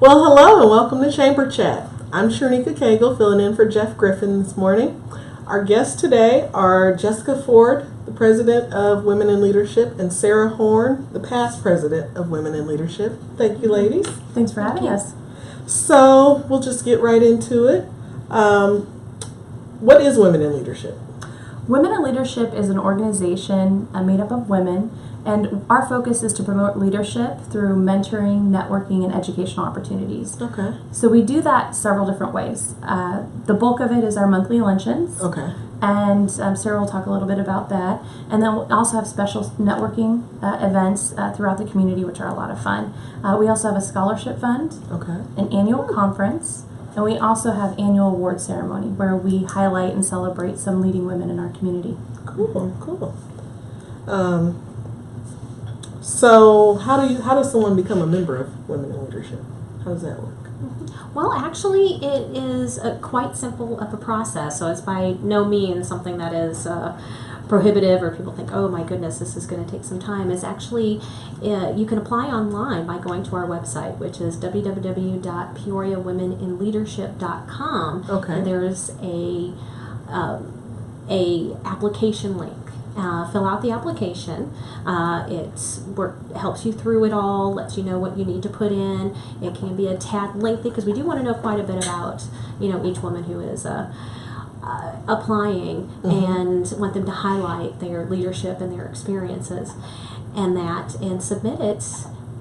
Well, hello and welcome to Chamber Chat. I'm Sharnika Cagle, filling in for Jeff Griffin this morning. Our guests today are Jessica Ford, the president of Women in Leadership, and Sarah Horn, the past president of Women in Leadership. Thank you, ladies. Thanks for having us. So we'll just get right into it. What is Women in Leadership? Women in Leadership is an organization made up of women, and our focus is to promote leadership through mentoring, networking, and educational opportunities. Okay. So we do that several different ways. The bulk of it is our monthly luncheons. Okay. And Sarah will talk a little bit about that. And then we'll also have special networking events throughout the community, which are a lot of fun. We also have a scholarship fund, Okay. an annual conference, and we also have annual award ceremony where we highlight and celebrate some leading women in our community. Cool. So how does someone become a member of Women in Leadership? How does that work? Well, actually, it is quite simple of a process. So it's by no means something that is prohibitive or people think, oh my goodness, this is going to take some time. It's actually, you can apply online by going to our website, which is www.peoriawomeninleadership.com. Okay. And there's a application link. Fill out the application. It helps you through it all, lets you know what you need to put in. It can be a tad lengthy because we do want to know quite a bit about, each woman who is applying and want them to highlight their leadership and their experiences and submit it.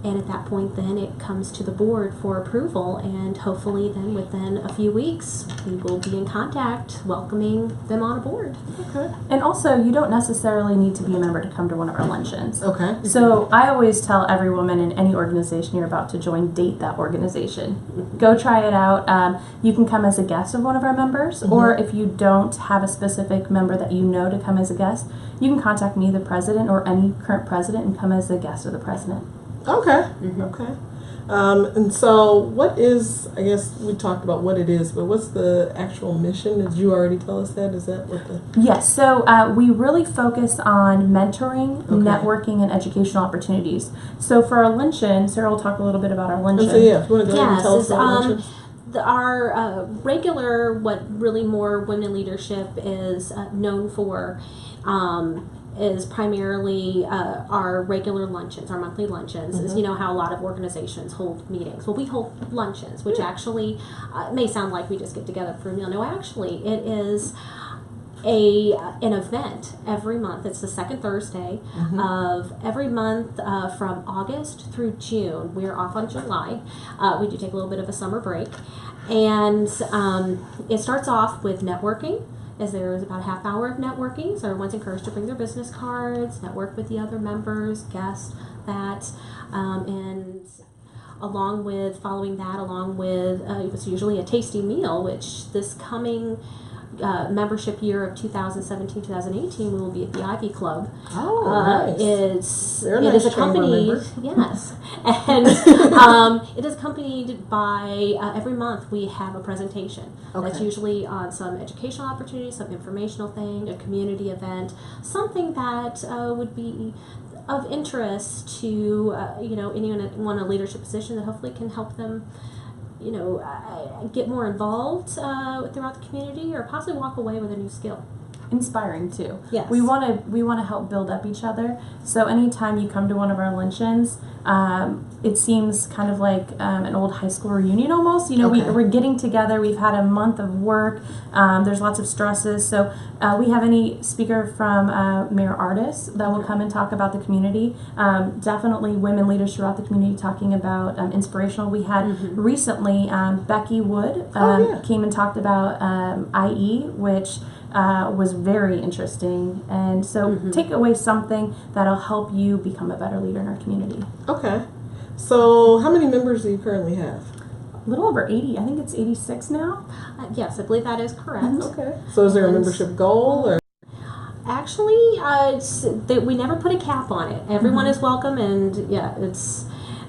And at that point, then it comes to the board for approval, and hopefully then within a few weeks, we will be in contact welcoming them on board. Okay. And also, you don't necessarily need to be a member to come to one of our luncheons. Okay. So I always tell every woman in any organization you're about to join, date that organization. Go try it out. You can come as a guest of one of our members, or if you don't have a specific member that you know to come as a guest, you can contact me, the president, or any current president, and come as a guest of the president. Okay. Okay. And so what is, I guess we talked about what it is, but what's the actual mission? Did you already tell us that? Is that what the... Yes, so we really focus on mentoring, networking, and educational opportunities. So for our luncheon, Sarah will talk a little bit about our luncheon. So yeah, if you want to go ahead and tell us about luncheon. Our regular, what really more Women in Leadership is known for, is primarily our regular luncheons, our monthly luncheons. Is, how a lot of organizations hold meetings. Well, we hold luncheons, which actually may sound like we just get together for a meal. No, actually, it is an event every month. It's the second Thursday of every month from August through June. We're off on July. We do take a little bit of a summer break. And it starts off with networking, as there is about a half hour of networking. So everyone's encouraged to bring their business cards, network with the other members, guests, that, and following with it's usually a tasty meal, which this coming membership year of 2017-2018 we will be at the Ivy Club. Oh, nice. It nice is accompanied, yes, and it is accompanied by every month we have a presentation. That's usually on some educational opportunity, some informational thing, a community event, something that would be of interest to anyone in a leadership position that hopefully can help them get more involved throughout the community, or possibly walk away with a new skill. Inspiring too. Yes. We want to help build up each other. So anytime you come to one of our luncheons, it seems kind of like an old high school reunion almost. We're getting together. We've had a month of work. There's lots of stresses. So we have any speaker from Mayor Ardis that will come and talk about the community. Definitely women leaders throughout the community talking about inspirational. We had recently Becky Wood came and talked about IE, which was very interesting. And so take away something that'll help you become a better leader in our community. Okay. So how many members do you currently have? A little over 80. I think it's 86 now. Yes, I believe that is correct. Okay. So is there a membership goal, or? Actually, we never put a cap on it. Everyone is welcome, and it's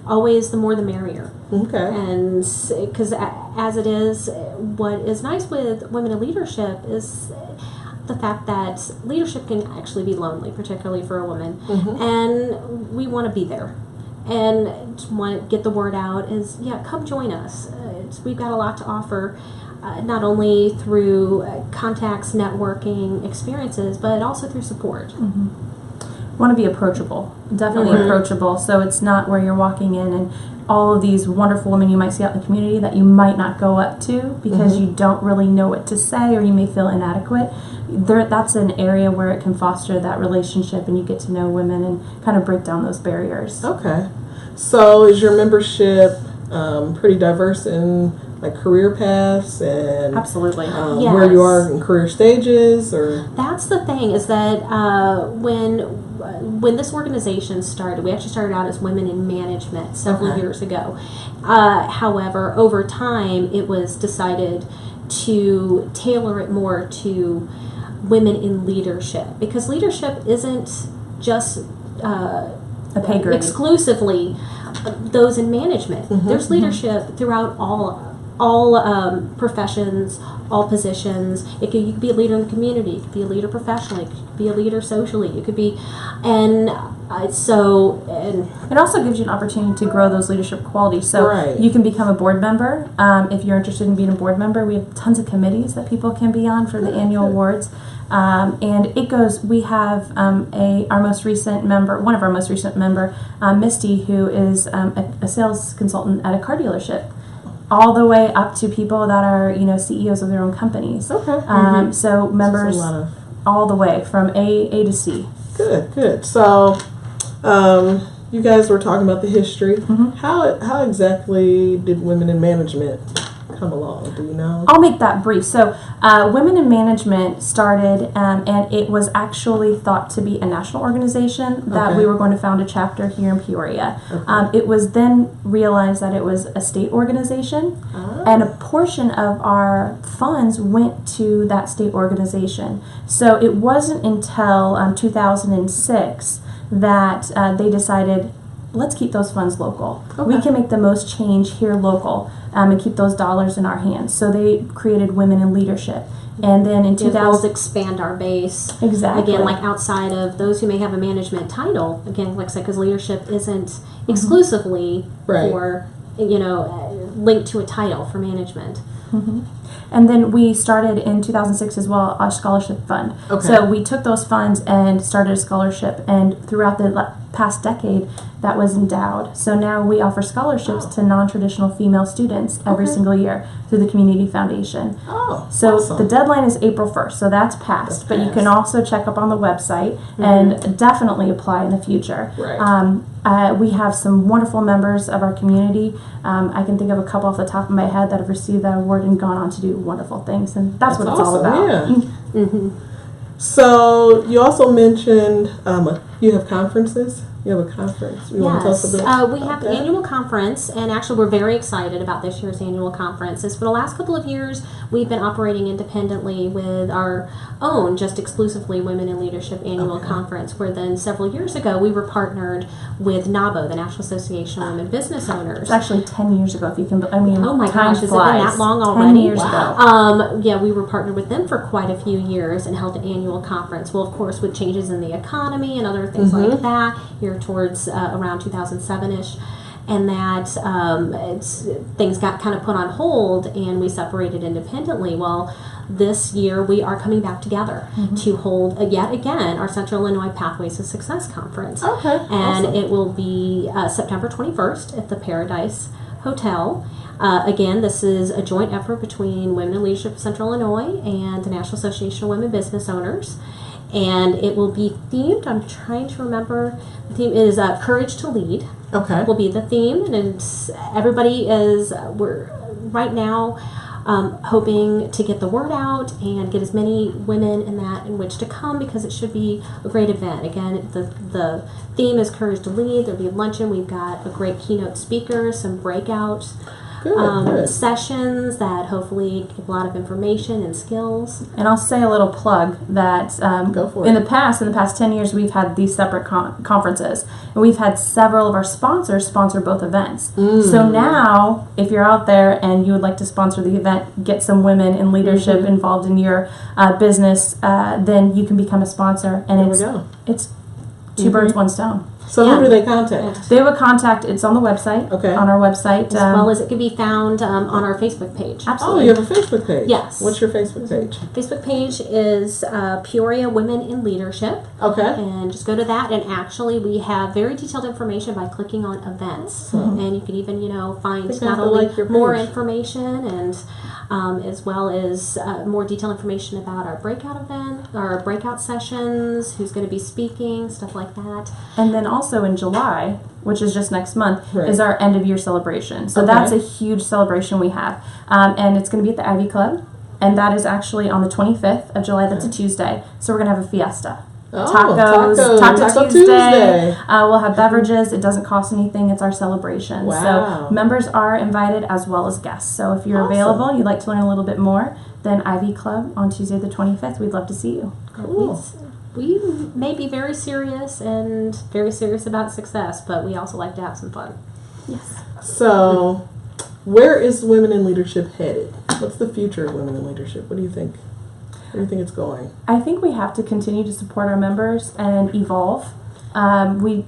always the more the merrier. Okay. And because as it is, what is nice with Women in Leadership is the fact that leadership can actually be lonely, particularly for a woman, and we want to be there. and just want to get the word out is, come join us. We've got a lot to offer, not only through contacts, networking, experiences, but also through support. Want to be approachable, definitely approachable. So it's not where you're walking in and all of these wonderful women you might see out in the community that you might not go up to because you don't really know what to say or you may feel inadequate. That's an area where it can foster that relationship and you get to know women and kind of break down those barriers. Okay. So is your membership pretty diverse in like career paths and Absolutely. where you are in career stages, or? That's the thing, is that when this organization started, we actually started out as Women in Management several years ago. However, over time, it was decided to tailor it more to women in leadership, because leadership isn't just A pay grade. exclusively those in management. There's leadership throughout all professions, all positions. You could be a leader in the community. You could be a leader professionally. You could be a leader socially. You could be, and it also gives you an opportunity to grow those leadership qualities. So you can become a board member. If you're interested in being a board member, we have tons of committees that people can be on for the annual awards. And it goes, we have our most recent member, one of our most recent member, Misty, who is a sales consultant at a car dealership, all the way up to people that are, CEOs of their own companies. Okay. So members all the way from A to C. Good. So, you guys were talking about the history. How exactly did Women in Management come along? Do you know? I'll make that brief. So, Women in Management started, and it was actually thought to be a national organization that we were going to found a chapter here in Peoria. It was then realized that it was a state organization, and a portion of our funds went to that state organization. So it wasn't until 2006 that they decided, let's keep those funds local. We can make the most change here local and keep those dollars in our hands. So they created Women in Leadership. And then in 2000, expand our base. Exactly. Again, like outside of those who may have a management title, again, like I said, because leadership isn't exclusively for, linked to a title for management. And then we started in 2006 as well our scholarship fund. So we took those funds and started a scholarship, and throughout the past decade that was endowed. So now we offer scholarships to non-traditional female students every single year through the Community Foundation. So the deadline is April 1st, so that's passed. But you can also check up on the website and definitely apply in the future. We have some wonderful members of our community. I can think of a couple off the top of my head that have received that award and gone on to do wonderful things, and that's what it's all about. So you also mentioned you have conferences. You have a conference. You want to tell us a bit we have the annual conference, and actually we're very excited about this year's annual conference. As for the last couple of years, we've been operating independently with our own, just exclusively Women in Leadership annual conference, where then several years ago we were partnered with NABO, the National Association of Women Business Owners. It's actually 10 years ago, if you can, oh my gosh, has it been that long already? 10 years ago. We were partnered with them for quite a few years and held an annual conference. Well, of course, with changes in the economy and other things like that, here towards around 2007-ish, and that things got kind of put on hold and we separated independently. Well, this year we are coming back together to hold yet again our Central Illinois Pathways to Success Conference. And it will be September 21st at the Paradise Hotel. Again, this is a joint effort between Women in Leadership of Central Illinois and the National Association of Women Business Owners. And it will be themed, I'm trying to remember, the theme is Courage to Lead. Will be the theme, and we're right now hoping to get the word out and get as many women in which to come, because it should be a great event. Again, the theme is Courage to Lead. There'll be a luncheon. We've got a great keynote speaker, some breakout sessions that hopefully give a lot of information and skills. And I'll say a little plug that in the past 10 years, we've had these separate conferences, and we've had several of our sponsors sponsor both events. So now, if you're out there and you would like to sponsor the event, get some women in leadership involved in your business, then you can become a sponsor. And it's two birds, one stone. So who do they contact? They would contact, it's on the website, Okay. on our website. As well as it can be found on our Facebook page. Oh, Absolutely. you have a Facebook page? Yes. What's your Facebook page? Facebook page is Peoria Women in Leadership. Okay. And just go to that, and actually we have very detailed information by clicking on events. And you can even, find think I not have to only like your more page. information and as well as more detailed information about our breakout event, our breakout sessions, who's going to be speaking, stuff like that. And then also in July, which is just next month, Right. is our end of year celebration. So Okay. that's a huge celebration we have. And it's going to be at the Ivy Club. And that is actually on the 25th of July. That's a Tuesday. So we're going to have a fiesta. Oh, Taco Tuesday. Tuesday. We'll have beverages. It doesn't cost anything. It's our celebration. Wow. So members are invited as well as guests. So if you're Awesome. available and you'd like to learn a little bit more, then Ivy Club on Tuesday the 25th. We'd love to see you. Cool. We may be very serious and very serious about success, but we also like to have some fun. Yes. So, where is women in leadership headed? What's the future of women in leadership? What do you think? Where do you think it's going? I think we have to continue to support our members and evolve. We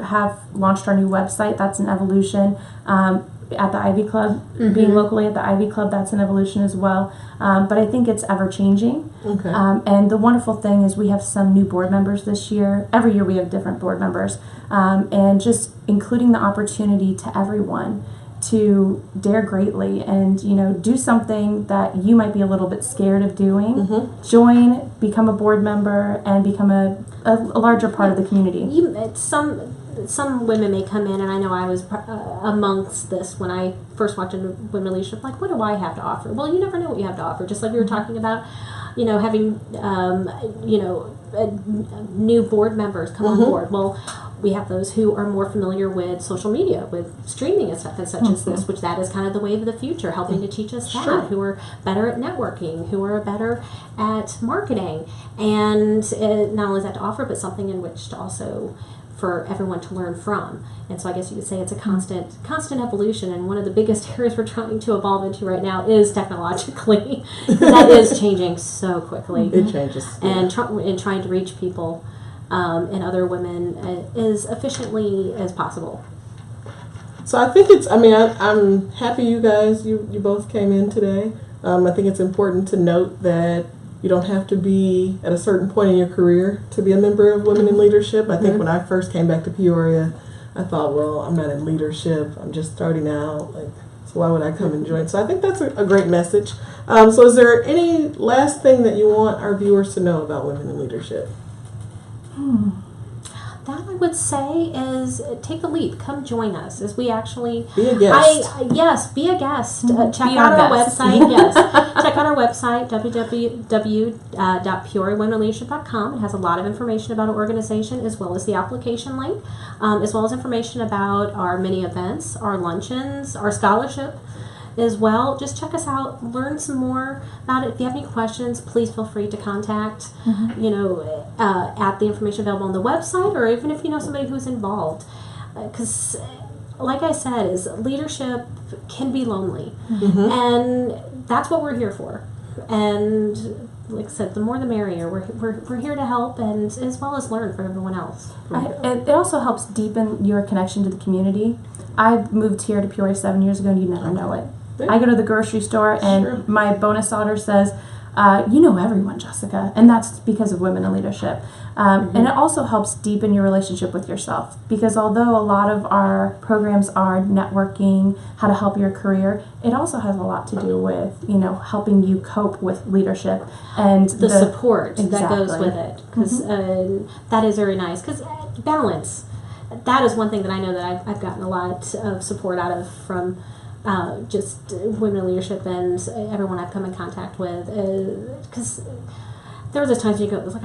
have launched our new website. That's an evolution. At the Ivy Club, being locally at the Ivy Club, that's an evolution as well. But I think it's ever changing. Okay. And the wonderful thing is we have some new board members this year. Every year we have different board members. And just including the opportunity to everyone to dare greatly and, do something that you might be a little bit scared of doing. Join, become a board member, and become a larger part of the community. Some women may come in, and I know I was amongst this when I first walked into women leadership. Like, what do I have to offer? Well, you never know what you have to offer. Just like we were talking about, having new board members come on board. Well, we have those who are more familiar with social media, with streaming and stuff, and such as this, which that is kind of the wave of the future, helping to teach us that. Sure. Who are better at networking, who are better at marketing, and not only is that to offer, but something in which to also for everyone to learn from. And so I guess you could say it's a constant evolution, and one of the biggest areas we're trying to evolve into right now is technologically. That is changing so quickly. It changes. And trying to reach people and other women as efficiently as possible. So I think I'm happy you guys, you both came in today. I think it's important to note that you don't have to be at a certain point in your career to be a member of Women in Leadership. I think when I first came back to Peoria, I thought, well, I'm not in leadership. I'm just starting out. So why would I come and join? So I think that's a great message. So is there any last thing that you want our viewers to know about Women in Leadership? That I would say is take the leap. Come join us as we actually Be a guest. Yes, be a guest. Check Be out our our guest. website. Yes, check out our website www.peoriawomenleadership.com. It has a lot of information about our organization as well as the application link, as well as information about our mini events, our luncheons, our scholarship as well. Just check us out, learn some more about it. If you have any questions, please feel free to contact, at the information available on the website, or even if you know somebody who's involved. Because, like I said, leadership can be lonely, and that's what we're here for. And like I said, the more the merrier. We're here to help and as well as learn from everyone else. It also helps deepen your connection to the community. I moved here to Peoria 7 years ago, and you never know it. Yeah. I go to the grocery store, and Sure. my bonus daughter says, you know everyone, Jessica, and that's because of Women in Leadership. And it also helps deepen your relationship with yourself, because although a lot of our programs are networking, how to help your career, it also has a lot to do with, helping you cope with leadership and The support that Exactly. goes with it, because that is very nice. Because balance, that is one thing that I know that I've gotten a lot of support out of from just Women in Leadership and everyone I've come in contact with. Because there are those times you go, it's like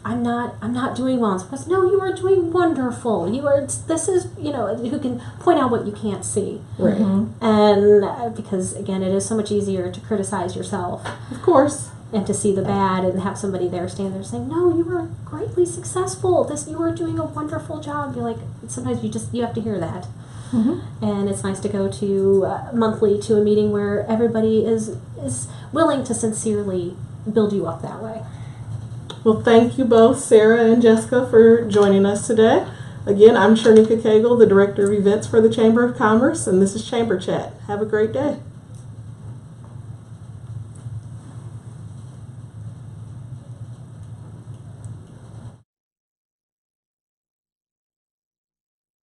I'm not doing well. And someone goes, no, you are doing wonderful. Who can point out what you can't see. Right. And because again, it is so much easier to criticize yourself Of course. and to see the bad and have somebody there stand there saying, no, you were greatly successful. You are doing a wonderful job. You're like, sometimes you have to hear that. And it's nice to go to monthly to a meeting where everybody is willing to sincerely build you up that way. Well, thank you both, Sarah and Jessica, for joining us today. Again, I'm Shernika Cagle, the Director of Events for the Chamber of Commerce, and this is Chamber Chat. Have a great day.